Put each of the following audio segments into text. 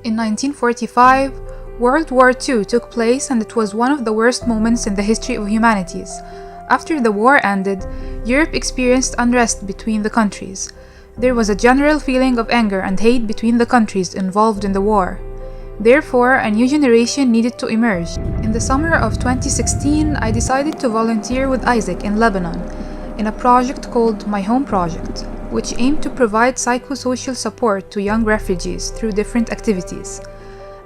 In 1945, World War II took place, and it was one of the worst moments in the history of humanities. After the war ended, Europe experienced unrest between the countries. There was a general feeling of anger and hate between the countries involved in the war. Therefore, a new generation needed to emerge. In the summer of 2016, I decided to volunteer with AIESEC in Lebanon in a project called My Home Project, which aimed to provide psychosocial support to young refugees through different activities.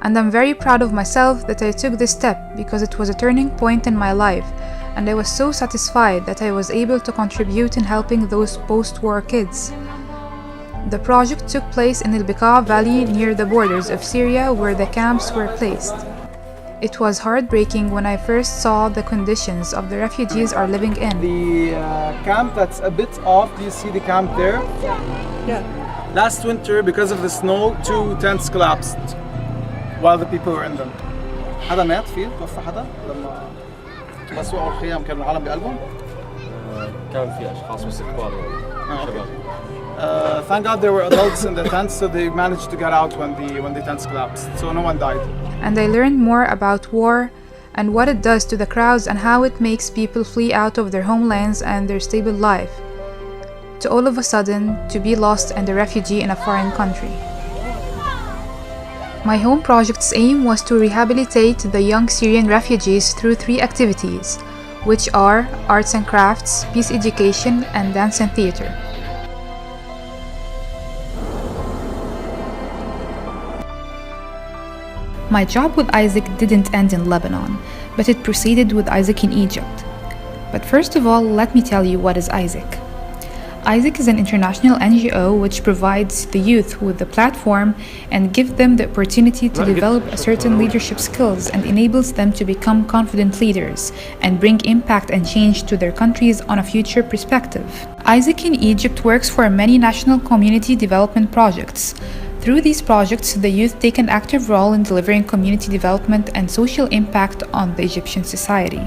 And I'm very proud of myself that I took this step because it was a turning point in my life, and I was so satisfied that I was able to contribute in helping those post-war kids. The project took place in El Bekaa Valley near the borders of Syria, where the camps were placed. It was heartbreaking when I first saw the conditions of the refugees are living in. The camp that's a bit off, do you see the camp there? Yeah. Last winter, because of the snow, 2 tents collapsed while the people were in them. حدا مات فيه؟ توفى حدا؟ لما بس وقعوا الخيام كانوا العالم بقلبهم؟ كان في أشخاص بس كبار شباب. Thank God there were adults in the tents, so they managed to get out when the tents collapsed, so no one died. And I learned more about war and what it does to the crowds and how it makes people flee out of their homelands and their stable life, to all of a sudden to be lost and a refugee in a foreign country. My Home Project's aim was to rehabilitate the young Syrian refugees through 3 activities, which are arts and crafts, peace education, and dance and theater. My job with AIESEC didn't end in Lebanon, but it proceeded with AIESEC in Egypt. But first of all, let me tell you what is AIESEC. AIESEC is an international NGO which provides the youth with the platform and gives them the opportunity to develop certain leadership skills and enables them to become confident leaders and bring impact and change to their countries on a future perspective. AIESEC in Egypt works for many national community development projects. Through these projects, the youth take an active role in delivering community development and social impact on the Egyptian society.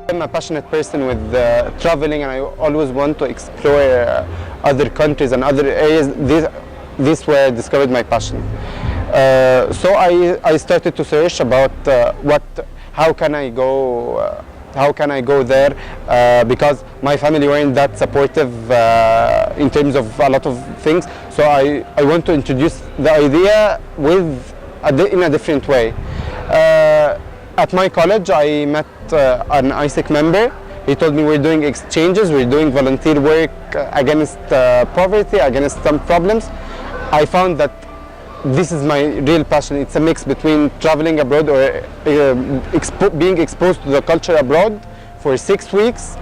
I'm a passionate person with traveling, and I always want to explore other countries and other areas. This where I discovered my passion. So I started to search about how can I go there, because my family weren't that supportive in terms of a lot of things. So I want to introduce the idea in a different way. At my college, I met an AIESEC member. He told me we're doing exchanges, we're doing volunteer work against poverty, against some problems. I found that this is my real passion. It's a mix between traveling abroad or being exposed to the culture abroad for 6 weeks,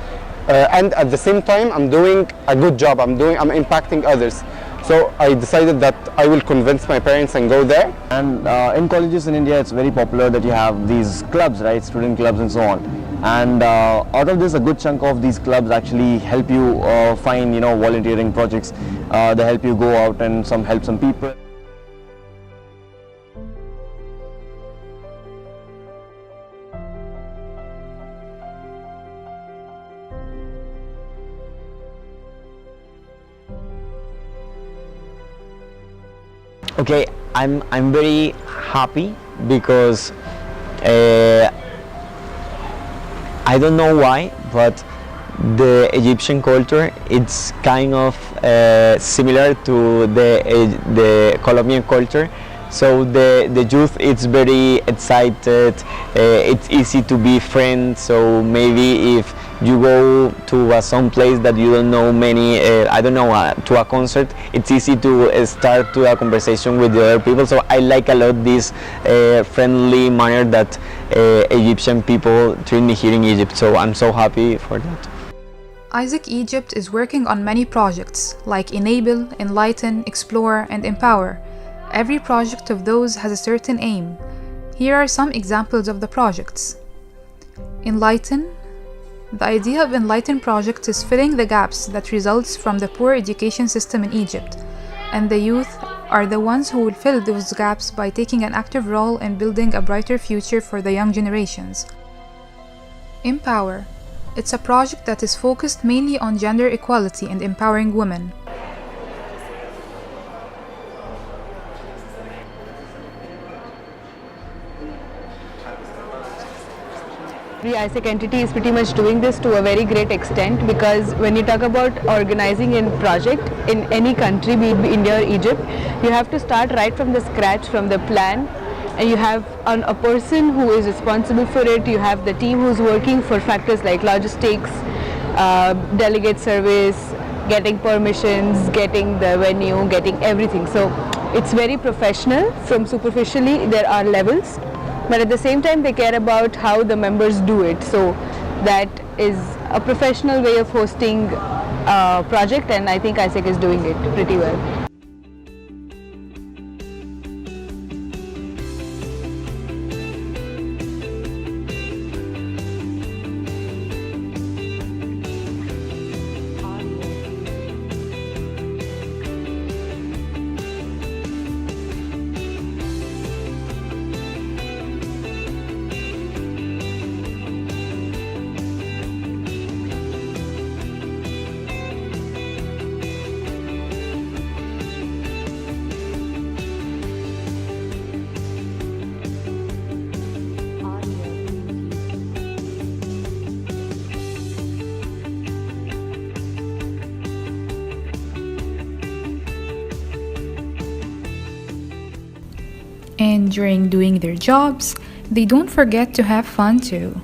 and at the same time I'm doing a good job. I'm impacting others. So I decided that I will convince my parents and go there. And in colleges in India, it's very popular that you have these clubs, right? Student clubs and so on. And out of this, a good chunk of these clubs actually help you find, volunteering projects. They help you go out and help some people. Okay, I'm very happy because I don't know why, but the Egyptian culture, it's kind of similar to the Colombian culture. So the youth, it's very excited. It's easy to be friends. So maybe if you go to some place that you don't know many, to a concert, it's easy to start to a conversation with the other people. So I like a lot this friendly manner that Egyptian people treat me here in Egypt. So I'm so happy for that. AIESEC Egypt is working on many projects like Enable, Enlighten, Explore, and Empower. Every project of those has a certain aim. Here are some examples of the projects. Enlighten. The idea of Enlighten project is filling the gaps that results from the poor education system in Egypt, and the youth are the ones who will fill those gaps by taking an active role in building a brighter future for the young generations. Empower. It's a project that is focused mainly on gender equality and empowering women. Every AIESEC entity is pretty much doing this to a very great extent, because when you talk about organizing a project in any country, be it India or Egypt, you have to start right from the scratch, from the plan, and you have a person who is responsible for it. You have the team who's working for factors like logistics, delegate service, getting permissions, getting the venue, getting everything. So it's very professional. From superficially, there are levels, but at the same time they care about how the members do it. So that is a professional way of hosting a project, and I think AIESEC is doing it pretty well. And during doing their jobs, they don't forget to have fun too.